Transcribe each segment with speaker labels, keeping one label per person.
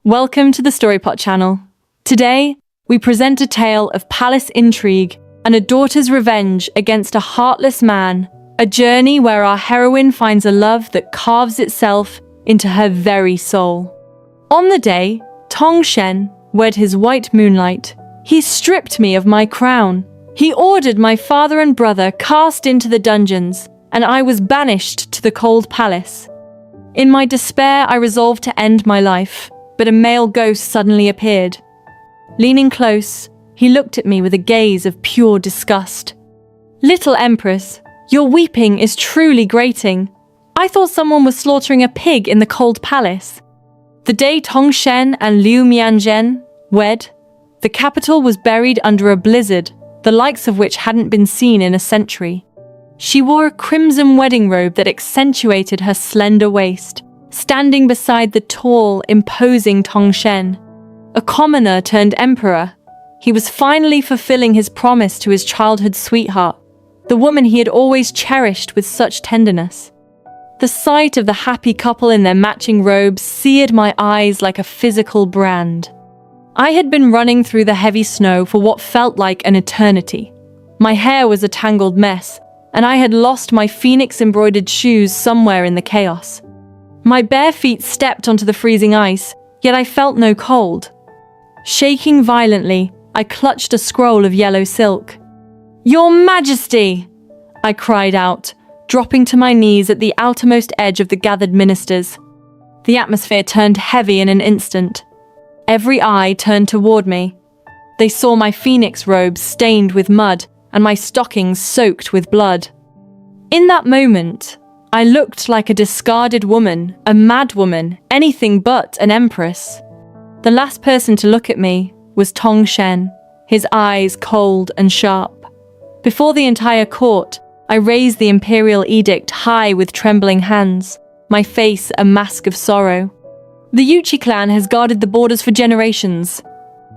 Speaker 1: Welcome to the Storypot channel. Today, we present a tale of palace intrigue and a daughter's revenge against a heartless man, a journey where our heroine finds a love that carves itself into her very soul. On the day Tong Shen wed his white moonlight, he stripped me of my crown. He ordered my father and brother cast into the dungeons, and I was banished to the cold palace. In my despair, I resolved to end my life, but a male ghost suddenly appeared. Leaning close, he looked at me with a gaze of pure disgust. "Little Empress, your weeping is truly grating. I thought someone was slaughtering a pig in the cold palace." The day Tong Shen and Liu Mianzhen wed, the capital was buried under a blizzard, the likes of which hadn't been seen in a century. She wore a crimson wedding robe that accentuated her slender waist, standing beside the tall, imposing Tong Shen. A commoner turned emperor, he was finally fulfilling his promise to his childhood sweetheart, the woman he had always cherished with such tenderness. The sight of the happy couple in their matching robes seared my eyes like a physical brand. I had been running through the heavy snow for what felt like an eternity. My hair was a tangled mess, and I had lost my phoenix-embroidered shoes somewhere in the chaos. My bare feet stepped onto the freezing ice, yet I felt no cold. Shaking violently, I clutched a scroll of yellow silk. "Your Majesty!" I cried out, dropping to my knees at the outermost edge of the gathered ministers. The atmosphere turned heavy in an instant. Every eye turned toward me. They saw my phoenix robes stained with mud and my stockings soaked with blood. In that moment, I looked like a discarded woman, a mad woman, anything but an empress. The last person to look at me was Tong Shen, his eyes cold and sharp. Before the entire court, I raised the imperial edict high with trembling hands, my face a mask of sorrow. The Yuchi clan has guarded the borders for generations.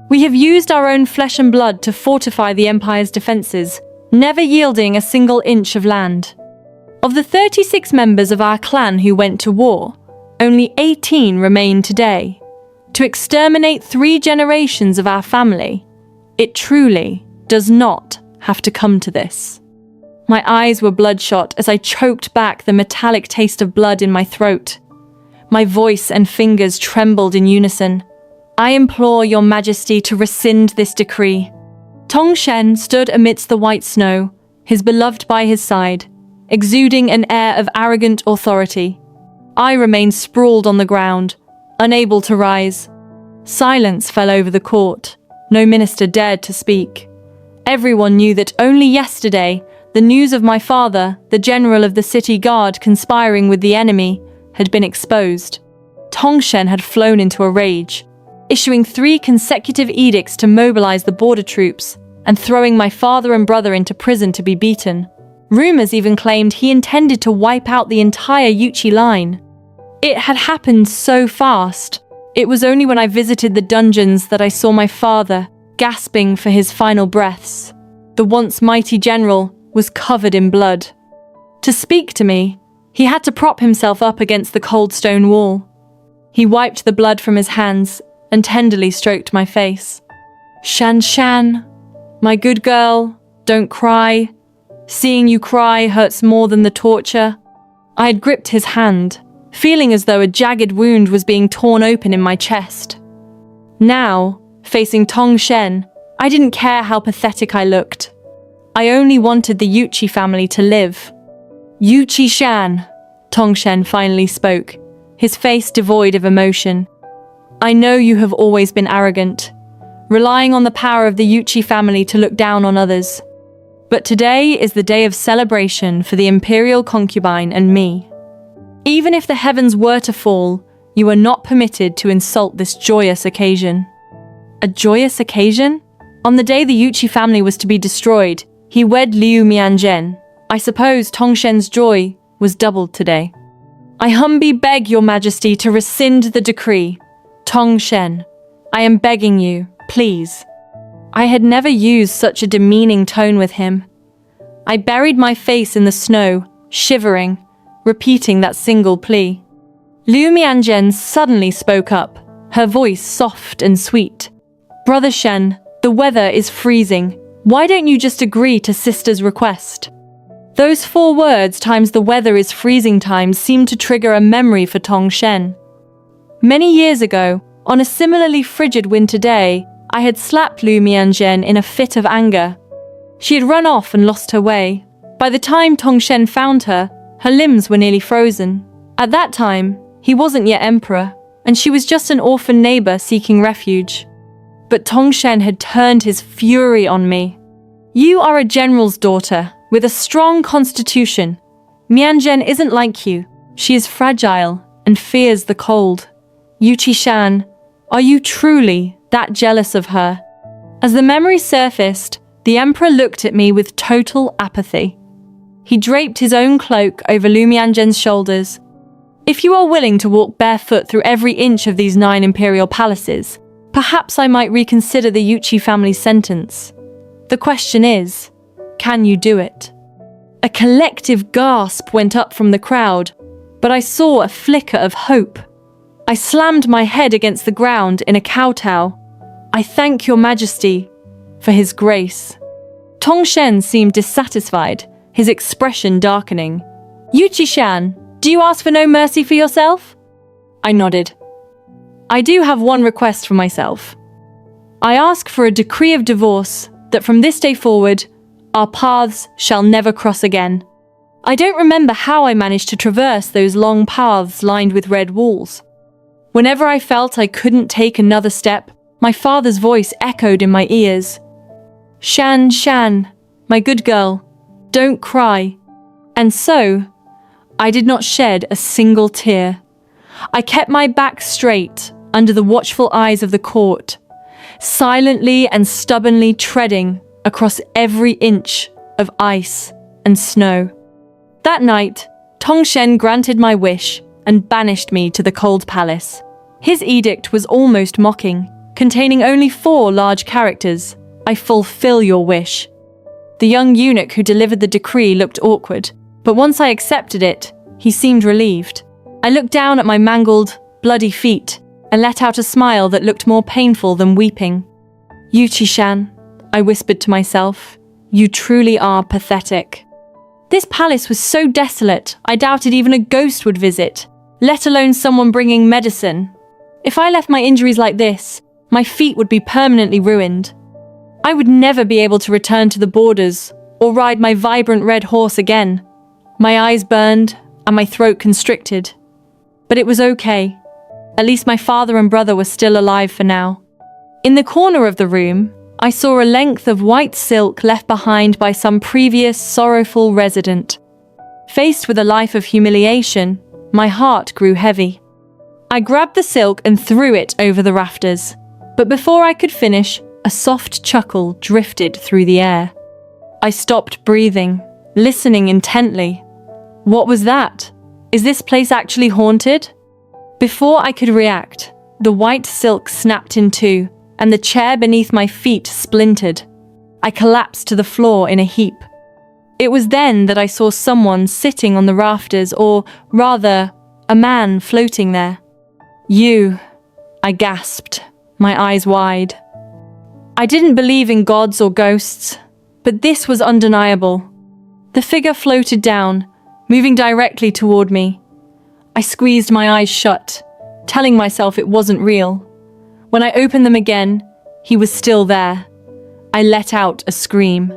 Speaker 1: We have used our own flesh and blood to fortify the empire's defenses, never yielding a single inch of land. Of the 36 members of our clan who went to war, only 18 remain today. To exterminate 3 generations of our family, it truly does not have to come to this. My eyes were bloodshot as I choked back the metallic taste of blood in my throat. My voice and fingers trembled in unison. "I implore your Majesty to rescind this decree." Tong Shen stood amidst the white snow, his beloved by his side, exuding an air of arrogant authority. I remained sprawled on the ground, unable to rise. Silence fell over the court. No minister dared to speak. Everyone knew that only yesterday, the news of my father, the general of the city guard conspiring with the enemy, had been exposed. Tong Shen had flown into a rage, issuing 3 consecutive edicts to mobilize the border troops and throwing my father and brother into prison to be beaten. Rumors even claimed he intended to wipe out the entire Yuchi line. It had happened so fast. It was only when I visited the dungeons that I saw my father gasping for his final breaths. The once mighty general was covered in blood. To speak to me, he had to prop himself up against the cold stone wall. He wiped the blood from his hands and tenderly stroked my face. "Shan, my good girl, don't cry. Seeing you cry hurts more than the torture." I had gripped his hand, feeling as though a jagged wound was being torn open in my chest. Now, facing Tong Shen, I didn't care how pathetic I looked. I only wanted the Yuchi family to live. "Yuchi Shan," Tong Shen finally spoke, his face devoid of emotion. "I know you have always been arrogant, relying on the power of the Yuchi family to look down on others. But today is the day of celebration for the imperial concubine and me. Even if the heavens were to fall, you are not permitted to insult this joyous occasion." A joyous occasion? On the day the Yuchi family was to be destroyed, he wed Liu Mianzhen. I suppose Tong Shen's joy was doubled today. "I humbly beg your Majesty to rescind the decree. Tong Shen, I am begging you, please." I had never used such a demeaning tone with him. I buried my face in the snow, shivering, repeating that single plea. Liu Mianzhen suddenly spoke up, her voice soft and sweet. "Brother Shen, the weather is freezing. Why don't you just agree to sister's request?" Those 4 words times "the weather is freezing" times seemed to trigger a memory for Tong Shen. Many years ago, on a similarly frigid winter day, I had slapped Lu Mianzhen in a fit of anger. She had run off and lost her way. By the time Tong Shen found her, her limbs were nearly frozen. At that time, he wasn't yet emperor, and she was just an orphan neighbor seeking refuge. But Tong Shen had turned his fury on me. "You are a general's daughter, with a strong constitution. Mianzhen isn't like you. She is fragile and fears the cold. Yuqi Shan, are you truly that jealous of her?" As the memory surfaced, the emperor looked at me with total apathy. He draped his own cloak over Lu Mianzhen's shoulders. "If you are willing to walk barefoot through every inch of these 9 imperial palaces, perhaps I might reconsider the Yuqi family's sentence. The question is, can you do it?" A collective gasp went up from the crowd, but I saw a flicker of hope. I slammed my head against the ground in a kowtow. "I thank your majesty for his grace." Tong Shen seemed dissatisfied, his expression darkening. "Yuqi Shan, do you ask for no mercy for yourself?" I nodded. "I do have one request for myself. I ask for a decree of divorce that from this day forward, our paths shall never cross again." I don't remember how I managed to traverse those long paths lined with red walls. Whenever I felt I couldn't take another step, my father's voice echoed in my ears. "Shan, Shan, my good girl, don't cry." And so, I did not shed a single tear. I kept my back straight under the watchful eyes of the court, silently and stubbornly treading across every inch of ice and snow. That night, Tong Shen granted my wish and banished me to the cold palace. His edict was almost mocking, containing only 4 large characters. "I fulfill your wish." The young eunuch who delivered the decree looked awkward, but once I accepted it, he seemed relieved. I looked down at my mangled, bloody feet and let out a smile that looked more painful than weeping. "Yuqi Shan," I whispered to myself, "you truly are pathetic." This palace was so desolate, I doubted even a ghost would visit, let alone someone bringing medicine. If I left my injuries like this, my feet would be permanently ruined. I would never be able to return to the borders or ride my vibrant red horse again. My eyes burned and my throat constricted. But it was okay. At least my father and brother were still alive for now. In the corner of the room, I saw a length of white silk left behind by some previous sorrowful resident. Faced with a life of humiliation, my heart grew heavy. I grabbed the silk and threw it over the rafters. But before I could finish, a soft chuckle drifted through the air. I stopped breathing, listening intently. What was that? Is this place actually haunted? Before I could react, the white silk snapped in two, and the chair beneath my feet splintered. I collapsed to the floor in a heap. It was then that I saw someone sitting on the rafters, or rather, a man floating there. "You," I gasped, my eyes wide. I didn't believe in gods or ghosts, but this was undeniable. The figure floated down, moving directly toward me. I squeezed my eyes shut, telling myself it wasn't real. When I opened them again, he was still there. I let out a scream.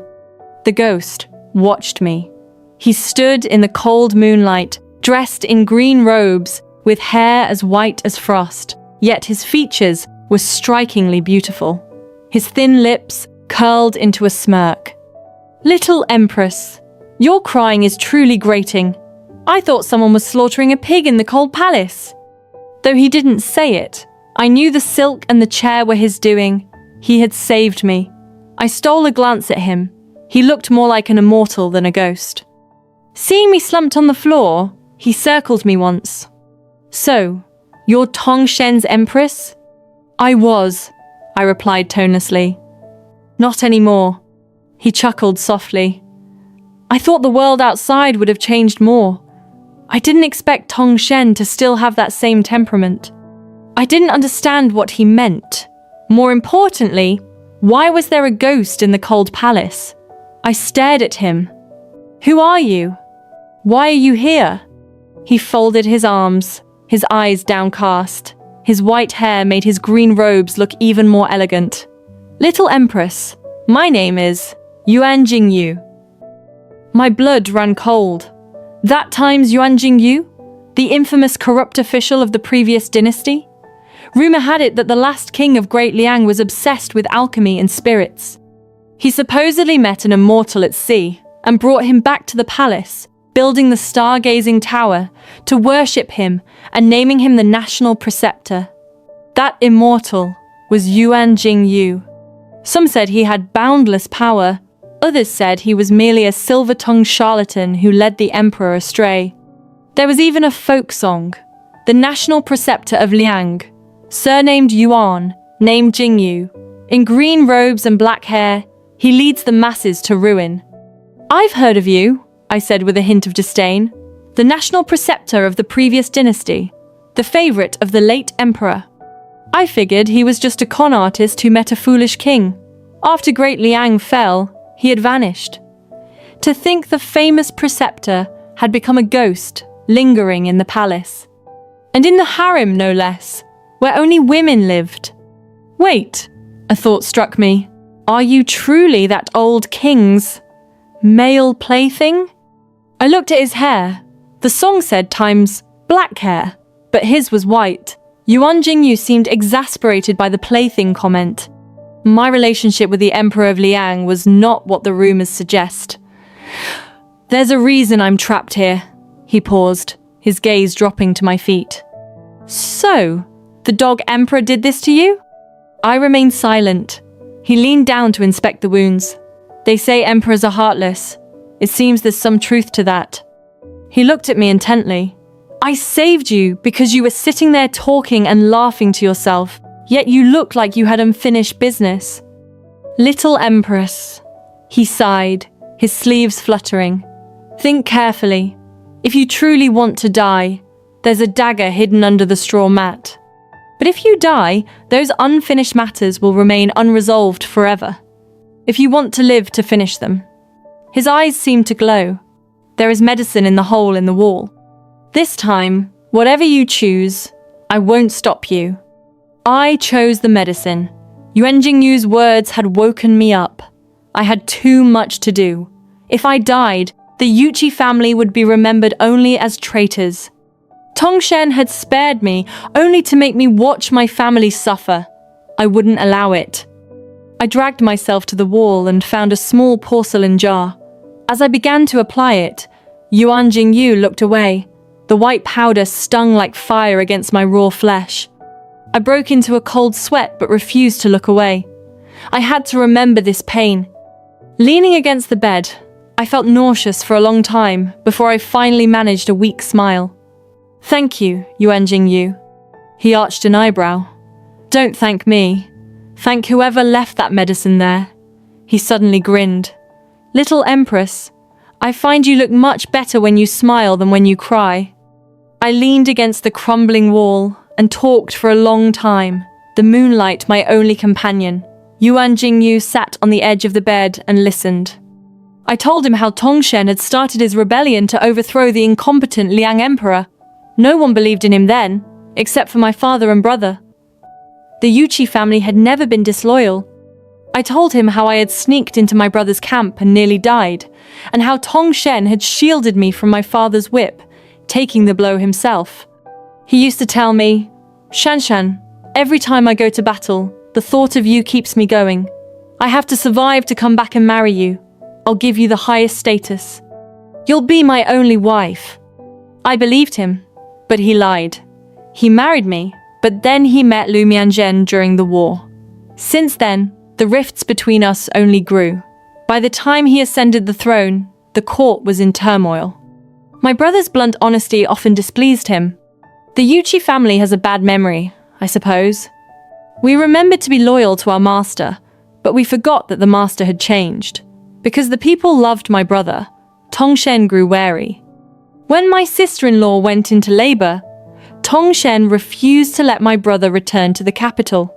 Speaker 1: The ghost watched me. He stood in the cold moonlight, dressed in green robes, with hair as white as frost, yet his features were strikingly beautiful. His thin lips curled into a smirk. "Little Empress, your crying is truly grating. I thought someone was slaughtering a pig in the cold palace." Though he didn't say it, I knew the silk and the chair were his doing. He had saved me. I stole a glance at him. He looked more like an immortal than a ghost. Seeing me slumped on the floor, he circled me once. "So, you're Tong Shen's Empress?" "I was," I replied tonelessly. "Not anymore." He chuckled softly. "I thought the world outside would have changed more. I didn't expect Tong Shen to still have that same temperament." I didn't understand what he meant. More importantly, why was there a ghost in the cold palace? I stared at him. Who are you? Why are you here? He folded his arms, his eyes downcast. His white hair made his green robes look even more elegant. Little Empress, my name is Yuan Jingyu. My blood ran cold. That time's Yuan Jingyu? The infamous corrupt official of the previous dynasty? Rumor had it that the last king of Great Liang was obsessed with alchemy and spirits. He supposedly met an immortal at sea and brought him back to the palace, building the stargazing tower to worship him and naming him the national preceptor. That immortal was Yuan Jingyu. Some said he had boundless power. Others said he was merely a silver-tongued charlatan who led the emperor astray. There was even a folk song. The national preceptor of Liang, surnamed Yuan, named Jingyu. In green robes and black hair, he leads the masses to ruin. I've heard of you, I said with a hint of disdain. The national preceptor of the previous dynasty, the favorite of the late emperor. I figured he was just a con artist who met a foolish king. After Great Liang fell, he had vanished. To think the famous preceptor had become a ghost lingering in the palace. And in the harem, no less, where only women lived. Wait, a thought struck me. Are you truly that old king's male plaything? I looked at his hair. The song said times black hair, but his was white. Yuan Jingyu seemed exasperated by the plaything comment. My relationship with the Emperor of Liang was not what the rumors suggest. There's a reason I'm trapped here. He paused, his gaze dropping to my feet. So, the dog Emperor did this to you? I remained silent. He leaned down to inspect the wounds. They say emperors are heartless. It seems there's some truth to that. He looked at me intently. I saved you because you were sitting there talking and laughing to yourself, yet you looked like you had unfinished business. Little Empress. He sighed, his sleeves fluttering. Think carefully. If you truly want to die, there's a dagger hidden under the straw mat. But if you die, those unfinished matters will remain unresolved forever. If you want to live to finish them. His eyes seemed to glow. There is medicine in the hole in the wall. This time, whatever you choose, I won't stop you. I chose the medicine. Yuan Jingyu's words had woken me up. I had too much to do. If I died, the Yuchi family would be remembered only as traitors. Tongshen had spared me only to make me watch my family suffer. I wouldn't allow it. I dragged myself to the wall and found a small porcelain jar. As I began to apply it, Yuan Jingyu looked away. The white powder stung like fire against my raw flesh. I broke into a cold sweat but refused to look away. I had to remember this pain. Leaning against the bed, I felt nauseous for a long time before I finally managed a weak smile. Thank you, Yuan Jingyu. He arched an eyebrow. Don't thank me. Thank whoever left that medicine there. He suddenly grinned. Little Empress, I find you look much better when you smile than when you cry. I leaned against the crumbling wall and talked for a long time, the moonlight my only companion. Yuan Jingyu sat on the edge of the bed and listened. I told him how Tongshen had started his rebellion to overthrow the incompetent Liang Emperor. No one believed in him then, except for my father and brother. The Yuchi family had never been disloyal. I told him how I had sneaked into my brother's camp and nearly died, and how Tongshen had shielded me from my father's whip, taking the blow himself. He used to tell me, Shanshan, every time I go to battle, the thought of you keeps me going. I have to survive to come back and marry you. I'll give you the highest status. You'll be my only wife. I believed him, but he lied. He married me, but then he met Lu Mianzhen during the war. Since then, the rifts between us only grew. By the time he ascended the throne, the court was in turmoil. My brother's blunt honesty often displeased him. The Yuchi family has a bad memory, I suppose. We remembered to be loyal to our master, but we forgot that the master had changed. Because the people loved my brother, Tongshen grew wary. When my sister-in-law went into labor, Tongshen refused to let my brother return to the capital.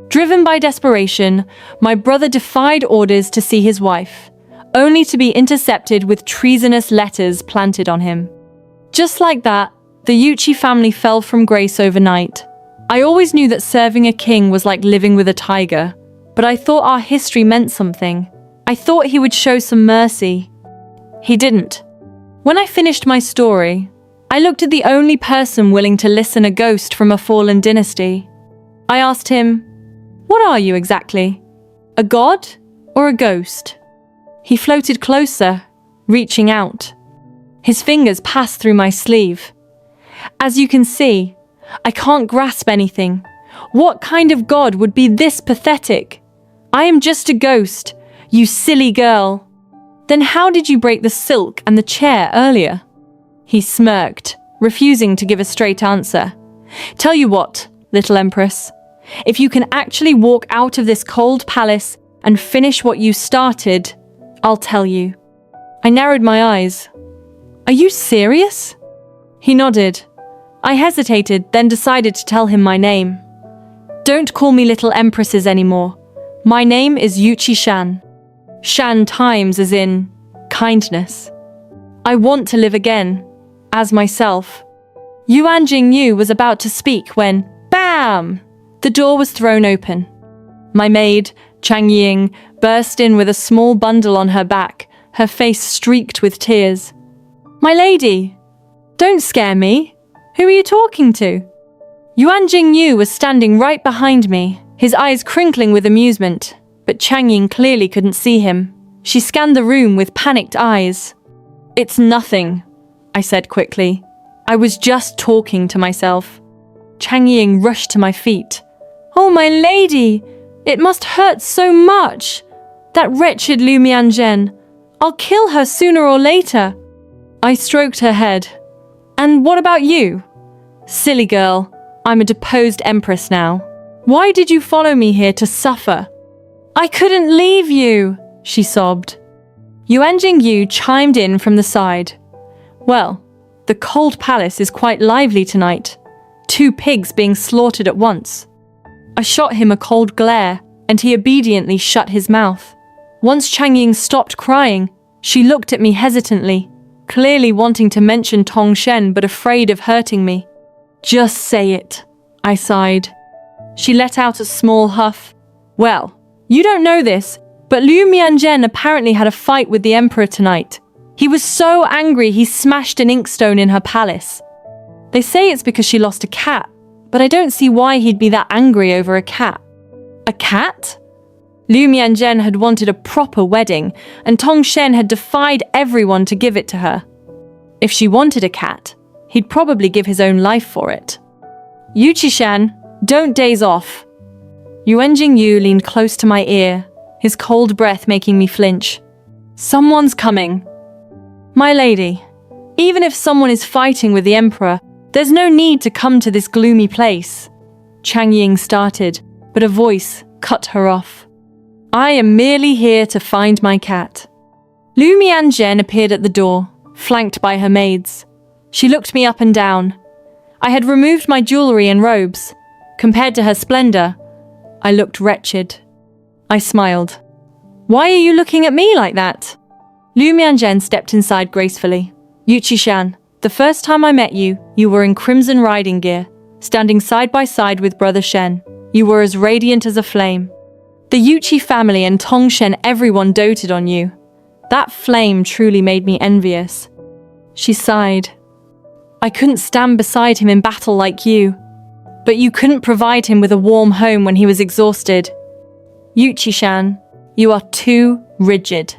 Speaker 1: Driven by desperation, my brother defied orders to see his wife, only to be intercepted with treasonous letters planted on him. Just like that, the Yuchi family fell from grace overnight. I always knew that serving a king was like living with a tiger, but I thought our history meant something. I thought he would show some mercy. He didn't. When I finished my story, I looked at the only person willing to listen, a ghost from a fallen dynasty. I asked him, "What are you exactly? A god or a ghost?" He floated closer, reaching out. His fingers passed through my sleeve. As you can see, I can't grasp anything. What kind of god would be this pathetic? I am just a ghost, you silly girl. Then how did you break the silk and the chair earlier? He smirked, refusing to give a straight answer. Tell you what, little Empress, if you can actually walk out of this cold palace and finish what you started, I'll tell you. I narrowed my eyes. Are you serious? He nodded. I hesitated, then decided to tell him my name. Don't call me little Empresses anymore. My name is Yuchi Shan. Shan times as in kindness. I want to live again, as myself. Yuan Jingyu was about to speak when, BAM! The door was thrown open. My maid, Chang Ying, burst in with a small bundle on her back, her face streaked with tears. My lady, don't scare me. Who are you talking to? Yuan Jingyu was standing right behind me, his eyes crinkling with amusement, but Chang Ying clearly couldn't see him. She scanned the room with panicked eyes. It's nothing, I said quickly. I was just talking to myself. Chang Ying rushed to my feet. Oh, my lady, it must hurt so much. That wretched Lu Mianzhen. I'll kill her sooner or later. I stroked her head. And what about you? Silly girl, I'm a deposed empress now. Why did you follow me here to suffer? I couldn't leave you, she sobbed. Yuan Jingyu chimed in from the side. Well, the cold palace is quite lively tonight. 2 pigs being slaughtered at once. I shot him a cold glare, and he obediently shut his mouth. Once Chang Ying stopped crying, she looked at me hesitantly, clearly wanting to mention Tongshen but afraid of hurting me. Just say it, I sighed. She let out a small huff. Well, you don't know this, but Lu Mianzhen apparently had a fight with the emperor tonight. He was so angry he smashed an inkstone in her palace. They say it's because she lost a cat, but I don't see why he'd be that angry over a cat. A cat? Lu Mianzhen had wanted a proper wedding, and Tongshen had defied everyone to give it to her. If she wanted a cat, he'd probably give his own life for it. Yuchi-shan, don't daze off. Yuan Jingyu leaned close to my ear, his cold breath making me flinch. Someone's coming. My lady, even if someone is fighting with the emperor, there's no need to come to this gloomy place. Chang Ying started, but a voice cut her off. I am merely here to find my cat. Lu Mianzhen appeared at the door, flanked by her maids. She looked me up and down. I had removed my jewelry and robes. Compared to her splendor, I looked wretched. I smiled. Why are you looking at me like that? Lu Mianzhen stepped inside gracefully. Yuchi-shan, the first time I met you, you were in crimson riding gear, standing side by side with Brother Shen. You were as radiant as a flame. The Yuchi family and Tongshen, everyone doted on you. That flame truly made me envious. She sighed. I couldn't stand beside him in battle like you, but you couldn't provide him with a warm home when he was exhausted. Yuchi-shan, you are too rigid.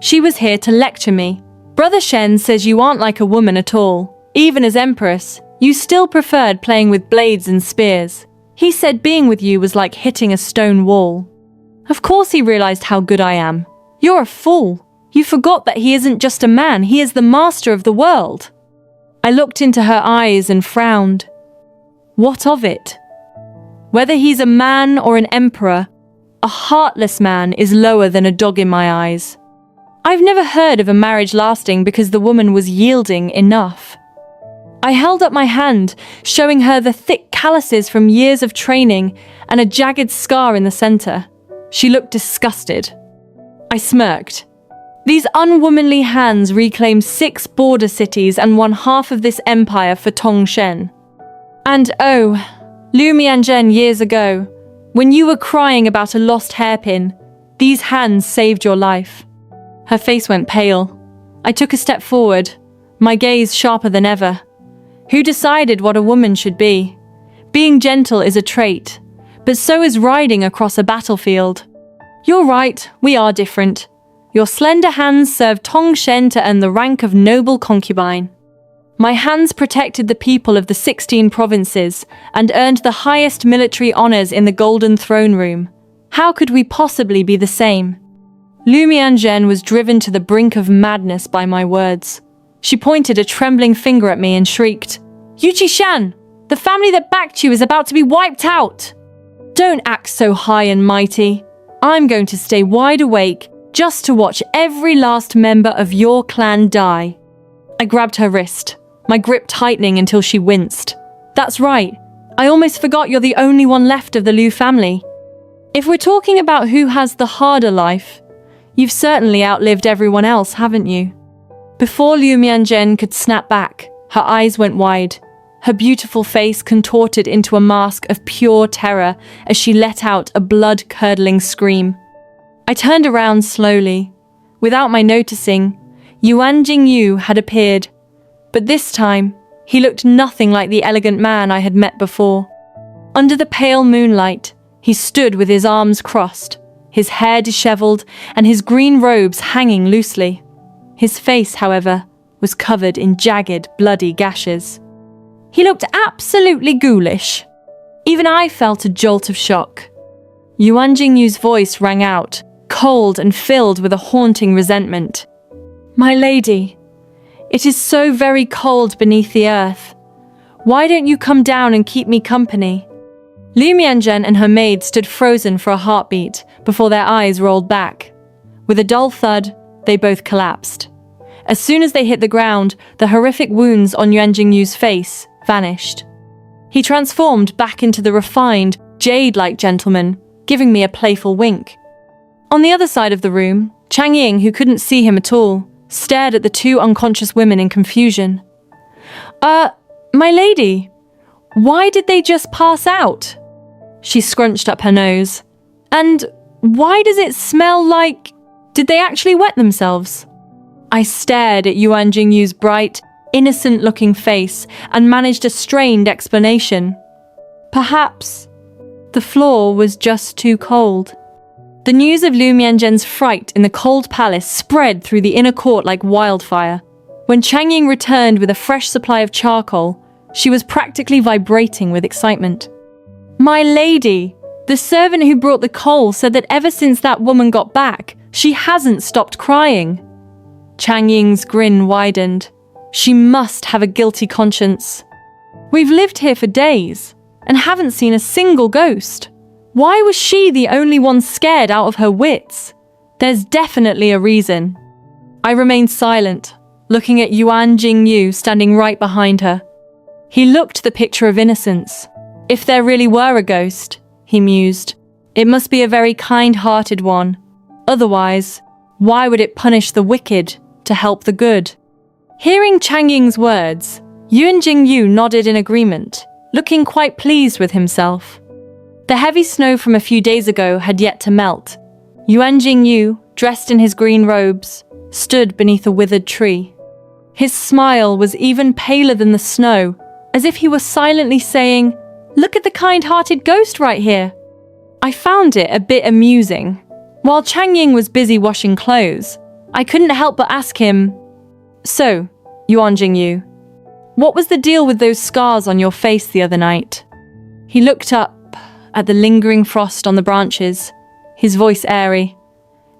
Speaker 1: She was here to lecture me. Brother Shen says you aren't like a woman at all. Even as Empress, you still preferred playing with blades and spears. He said being with you was like hitting a stone wall. Of course he realized how good I am. You're a fool. You forgot that he isn't just a man, he is the master of the world. I looked into her eyes and frowned. What of it? Whether he's a man or an emperor, a heartless man is lower than a dog in my eyes. I've never heard of a marriage lasting because the woman was yielding enough. I held up my hand, showing her the thick calluses from years of training and a jagged scar in the center. She looked disgusted. I smirked. These unwomanly hands reclaimed 6 border cities and won half of this empire for Tongshen. And oh, Liu Mianzhen years ago, when you were crying about a lost hairpin, these hands saved your life. Her face went pale. I took a step forward, my gaze sharper than ever. Who decided what a woman should be? Being gentle is a trait, but so is riding across a battlefield. You're right, we are different. Your slender hands served Tongshen to earn the rank of noble concubine. My hands protected the people of the 16 provinces and earned the highest military honors in the Golden Throne Room. How could we possibly be the same? Liu Mianzhen was driven to the brink of madness by my words. She pointed a trembling finger at me and shrieked, "Yu Qishan, the family that backed you is about to be wiped out! Don't act so high and mighty. I'm going to stay wide awake just to watch every last member of your clan die." I grabbed her wrist, my grip tightening until she winced. That's right, I almost forgot you're the only one left of the Liu family. If we're talking about who has the harder life, you've certainly outlived everyone else, haven't you? Before Liu Mianzhen could snap back, her eyes went wide. Her beautiful face contorted into a mask of pure terror as she let out a blood-curdling scream. I turned around slowly. Without my noticing, Yuan Jingyu had appeared. But this time, he looked nothing like the elegant man I had met before. Under the pale moonlight, he stood with his arms crossed, his hair disheveled and his green robes hanging loosely. His face, however, was covered in jagged, bloody gashes. He looked absolutely ghoulish. Even I felt a jolt of shock. Yuan Jingyu's voice rang out, cold and filled with a haunting resentment. "My lady, it is so very cold beneath the earth. Why don't you come down and keep me company?" Liu Mianzhen and her maid stood frozen for a heartbeat before their eyes rolled back. With a dull thud, they both collapsed. As soon as they hit the ground, the horrific wounds on Yuan Jingyu's face vanished. He transformed back into the refined, jade-like gentleman, giving me a playful wink. On the other side of the room, Chang Ying, who couldn't see him at all, stared at the 2 unconscious women in confusion. My lady, why did they just pass out?" She scrunched up her nose. "And why does it smell like... Did they actually wet themselves?" I stared at Yuan Jingyu's bright, innocent-looking face and managed a strained explanation. Perhaps the floor was just too cold. The news of Liu Mianzhen's fright in the cold palace spread through the inner court like wildfire. When Chang Ying returned with a fresh supply of charcoal, she was practically vibrating with excitement. "My lady, the servant who brought the coal said that ever since that woman got back, she hasn't stopped crying." Chang Ying's grin widened. She must have a guilty conscience. "We've lived here for days and haven't seen a single ghost. Why was she the only one scared out of her wits? There's definitely a reason." I remained silent, looking at Yuan Jingyu standing right behind her. He looked the picture of innocence. If there really were a ghost, he mused, it must be a very kind-hearted one. Otherwise, why would it punish the wicked to help the good? Hearing Chang Ying's words, Yuan Jingyu nodded in agreement, looking quite pleased with himself. The heavy snow from a few days ago had yet to melt. Yuan Jingyu, dressed in his green robes, stood beneath a withered tree. His smile was even paler than the snow, as if he were silently saying, "Look at the kind-hearted ghost right here." I found it a bit amusing. While Chang Ying was busy washing clothes, I couldn't help but ask him, "So, Yuan Jingyu, what was the deal with those scars on your face the other night?" He looked up at the lingering frost on the branches, his voice airy.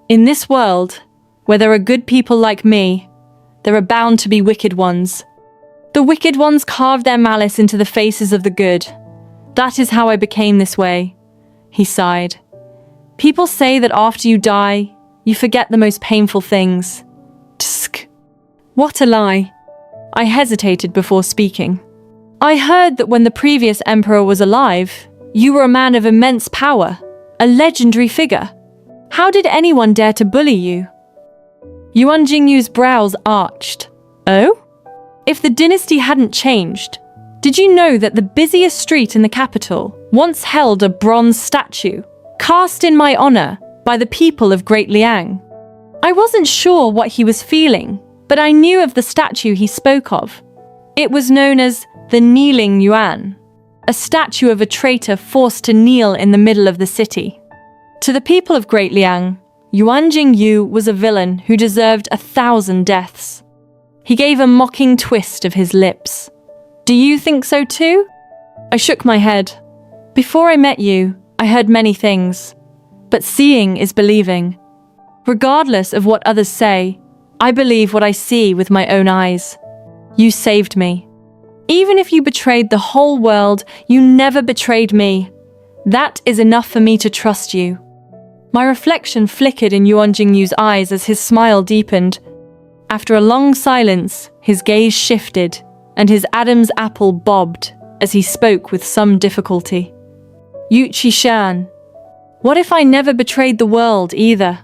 Speaker 1: "In this world, where there are good people like me, there are bound to be wicked ones. The wicked ones carve their malice into the faces of the good. That is how I became this way." He sighed. "People say that after you die, you forget the most painful things." Tsk. What a lie. I hesitated before speaking. I heard that when the previous emperor was alive, you were a man of immense power, a legendary figure. How did anyone dare to bully you? Yuan Jingyu's brows arched. Oh? If the dynasty hadn't changed, did you know that the busiest street in the capital once held a bronze statue, cast in my honor by the people of Great Liang? I wasn't sure what he was feeling, but I knew of the statue he spoke of. It was known as the Kneeling Yuan, a statue of a traitor forced to kneel in the middle of the city. To the people of Great Liang, Yuan Jingyu was a villain who deserved 1,000 deaths. He gave a mocking twist of his lips. Do you think so too? I shook my head. Before I met you, I heard many things, but seeing is believing. Regardless of what others say, I believe what I see with my own eyes. You saved me. Even if you betrayed the whole world, you never betrayed me. That is enough for me to trust you. My reflection flickered in Yuan Jingyu's eyes as his smile deepened. After a long silence, his gaze shifted, and his Adam's apple bobbed as he spoke with some difficulty. Yuchi Shan, what if I never betrayed the world either?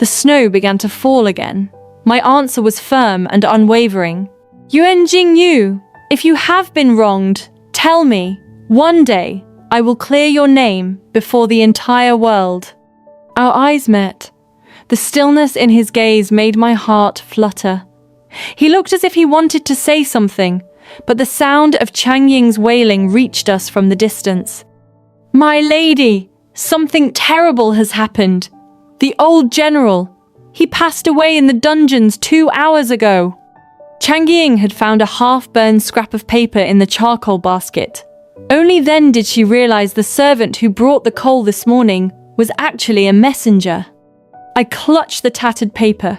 Speaker 1: The snow began to fall again. My answer was firm and unwavering. Yuan Jingyu, if you have been wronged, tell me. One day, I will clear your name before the entire world. Our eyes met. The stillness in his gaze made my heart flutter. He looked as if he wanted to say something, but the sound of Chang Ying's wailing reached us from the distance. My lady, something terrible has happened. The old general, he passed away in the dungeons 2 hours ago. Chang Ying had found a half-burned scrap of paper in the charcoal basket. Only then did she realize the servant who brought the coal this morning was actually a messenger. I clutched the tattered paper,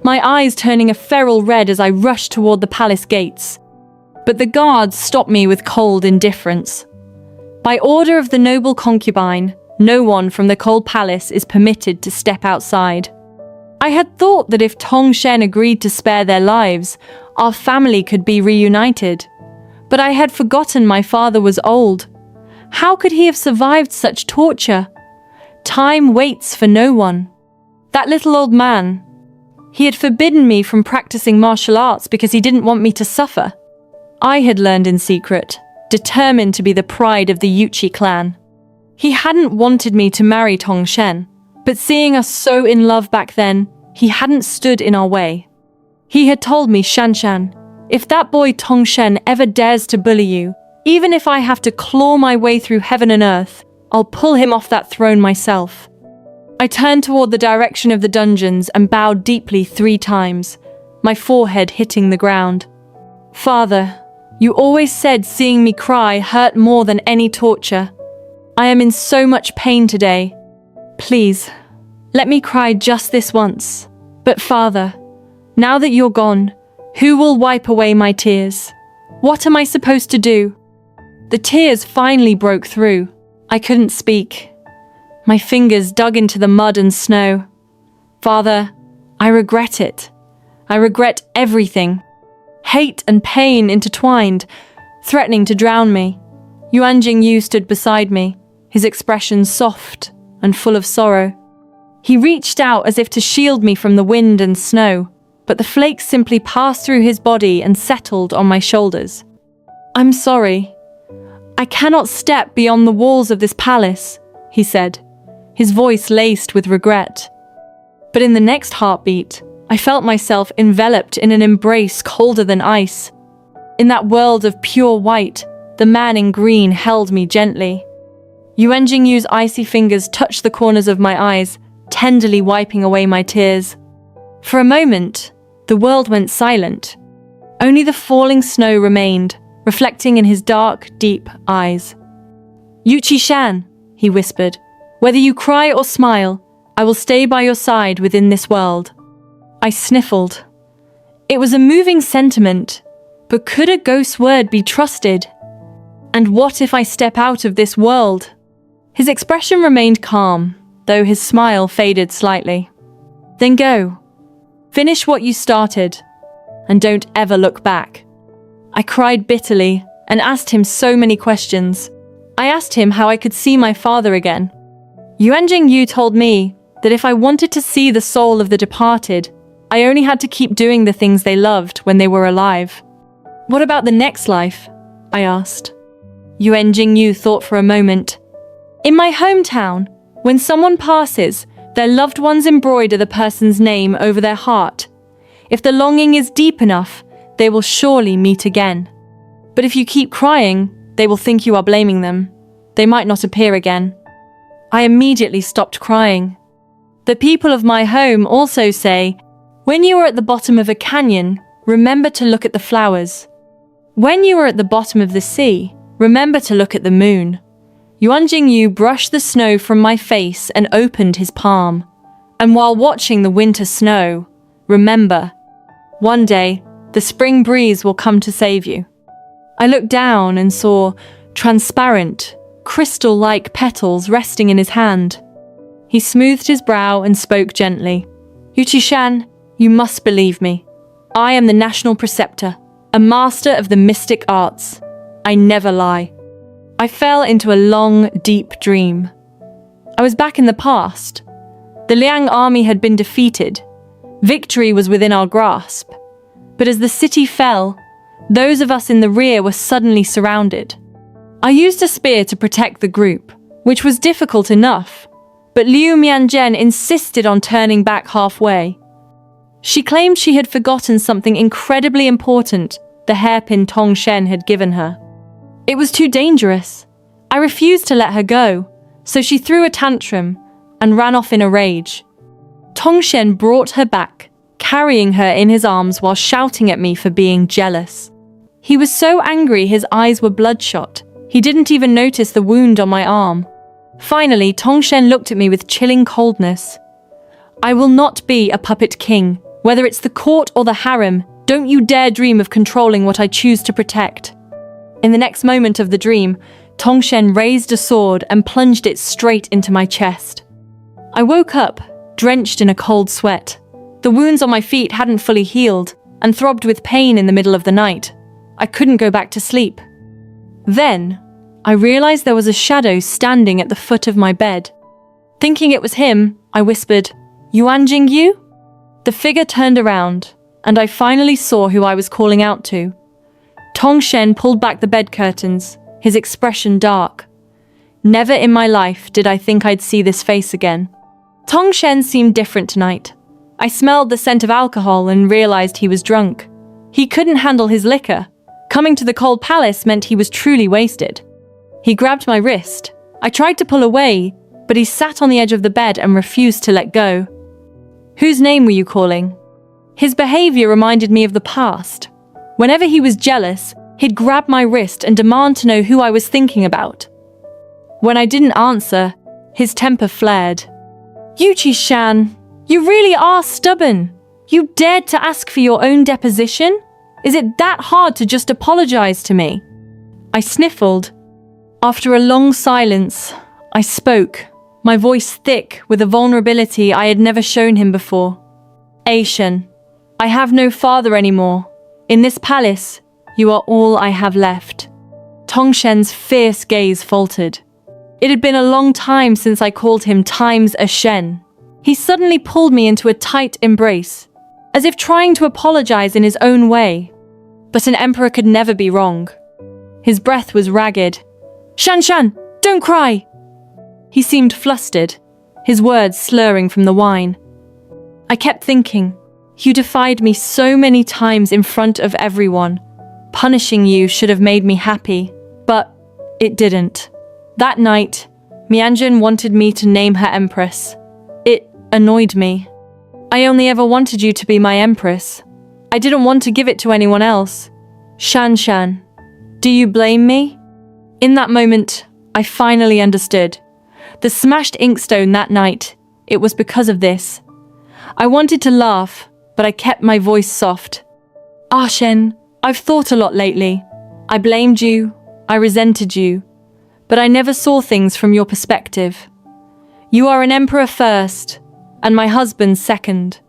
Speaker 1: my eyes turning a feral red as I rushed toward the palace gates. But the guards stopped me with cold indifference. By order of the noble concubine, no one from the cold palace is permitted to step outside. I had thought that if Tong Shen agreed to spare their lives, our family could be reunited. But I had forgotten my father was old. How could he have survived such torture? Time waits for no one. That little old man, he had forbidden me from practicing martial arts because he didn't want me to suffer. I had learned in secret, determined to be the pride of the Yuchi clan. He hadn't wanted me to marry Tong Shen, but seeing us so in love back then, he hadn't stood in our way. He had told me, Shan, if that boy Tong Shen ever dares to bully you, even if I have to claw my way through heaven and earth, I'll pull him off that throne myself. I turned toward the direction of the dungeons and bowed deeply 3 times, my forehead hitting the ground. Father, you always said seeing me cry hurt more than any torture. I am in so much pain today. Please, let me cry just this once. But Father, now that you're gone, who will wipe away my tears? What am I supposed to do? The tears finally broke through. I couldn't speak. My fingers dug into the mud and snow. Father, I regret it. I regret everything. Hate and pain intertwined, threatening to drown me. Yuan Jingyu stood beside me, his expression soft and full of sorrow. He reached out as if to shield me from the wind and snow, but the flakes simply passed through his body and settled on my shoulders. I'm sorry. I cannot step beyond the walls of this palace, he said, his voice laced with regret. But in the next heartbeat, I felt myself enveloped in an embrace colder than ice. In that world of pure white, the man in green held me gently. Yuan Jingyu's icy fingers touched the corners of my eyes, tenderly wiping away my tears. For a moment, the world went silent. Only the falling snow remained, reflecting in his dark, deep eyes. Yuchi Shan, he whispered, whether you cry or smile, I will stay by your side within this world. I sniffled. It was a moving sentiment, but could a ghost's word be trusted? And what if I step out of this world? His expression remained calm, though his smile faded slightly. Then go. Finish what you started, and don't ever look back. I cried bitterly and asked him so many questions. I asked him how I could see my father again. Yuan Jingyu told me that if I wanted to see the soul of the departed, I only had to keep doing the things they loved when they were alive. What about the next life? I asked. Yuan Jingyu thought for a moment. In my hometown, when someone passes, their loved ones embroider the person's name over their heart. If the longing is deep enough, they will surely meet again. But if you keep crying, they will think you are blaming them. They might not appear again. I immediately stopped crying. The people of my home also say, when you are at the bottom of a canyon, remember to look at the flowers. When you are at the bottom of the sea, remember to look at the moon. Yuan Jingyu brushed the snow from my face and opened his palm. And while watching the winter snow, remember, one day, the spring breeze will come to save you. I looked down and saw transparent, crystal-like petals resting in his hand. He smoothed his brow and spoke gently. Yuqi-shan, you must believe me. I am the national preceptor, a master of the mystic arts. I never lie. I fell into a long, deep dream. I was back in the past. The Liang army had been defeated. Victory was within our grasp. But as the city fell, those of us in the rear were suddenly surrounded. I used a spear to protect the group, which was difficult enough, but Liu Mianzhen insisted on turning back halfway. She claimed she had forgotten something incredibly important the hairpin Tongshen had given her. It was too dangerous. I refused to let her go, so she threw a tantrum and ran off in a rage. Tongshen brought her back, carrying her in his arms while shouting at me for being jealous. He was so angry his eyes were bloodshot. He didn't even notice the wound on my arm. Finally, Tongshen looked at me with chilling coldness. I will not be a puppet king. Whether it's the court or the harem, don't you dare dream of controlling what I choose to protect. In the next moment of the dream, Tongshen raised a sword and plunged it straight into my chest. I woke up, drenched in a cold sweat. The wounds on my feet hadn't fully healed and throbbed with pain in the middle of the night. I couldn't go back to sleep. Then, I realized there was a shadow standing at the foot of my bed. Thinking it was him, I whispered, Yuan Jingyu? The figure turned around, and I finally saw who I was calling out to. Tongshen pulled back the bed curtains, his expression dark. Never in my life did I think I'd see this face again. Tongshen seemed different tonight. I smelled the scent of alcohol and realized he was drunk. He couldn't handle his liquor. Coming to the cold palace meant he was truly wasted. He grabbed my wrist. I tried to pull away, but he sat on the edge of the bed and refused to let go. Whose name were you calling? His behavior reminded me of the past. Whenever he was jealous, he'd grab my wrist and demand to know who I was thinking about. When I didn't answer, his temper flared. Yuqi-shan, you really are stubborn. You dared to ask for your own deposition? Is it that hard to just apologize to me? I sniffled. After a long silence, I spoke, my voice thick with a vulnerability I had never shown him before. Aishan, I have no father anymore. In this palace, you are all I have left. Tongshen's fierce gaze faltered. It had been a long time since I called him times a Shen. He suddenly pulled me into a tight embrace, as if trying to apologize in his own way. But an emperor could never be wrong. His breath was ragged. Shan, don't cry! He seemed flustered, his words slurring from the wine. I kept thinking, you defied me so many times in front of everyone. Punishing you should have made me happy, but it didn't. That night, Mianzhen wanted me to name her Empress. It annoyed me. I only ever wanted you to be my Empress. I didn't want to give it to anyone else. Shan, do you blame me? In that moment, I finally understood. The smashed inkstone that night, it was because of this. I wanted to laugh, but I kept my voice soft. Shen, I've thought a lot lately. I blamed you, I resented you, but I never saw things from your perspective. You are an emperor first, and my husband second.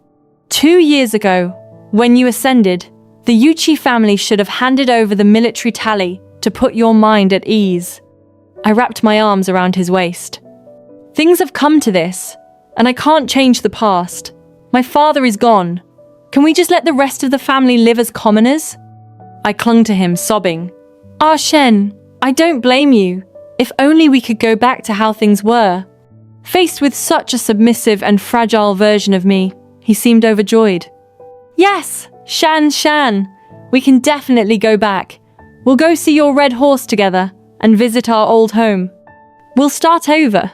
Speaker 1: 2 years ago, when you ascended, The Yuchi family should have handed over the military tally to put your mind at ease. I wrapped my arms around his waist. Things have come to this, and I can't change the past. My father is gone. Can we just let the rest of the family live as commoners? I clung to him, sobbing. Ah, Shen, I don't blame you. If only we could go back to how things were. Faced with such a submissive and fragile version of me, he seemed overjoyed. Yes, Shan, we can definitely go back. We'll go see your red horse together and visit our old home. We'll start over.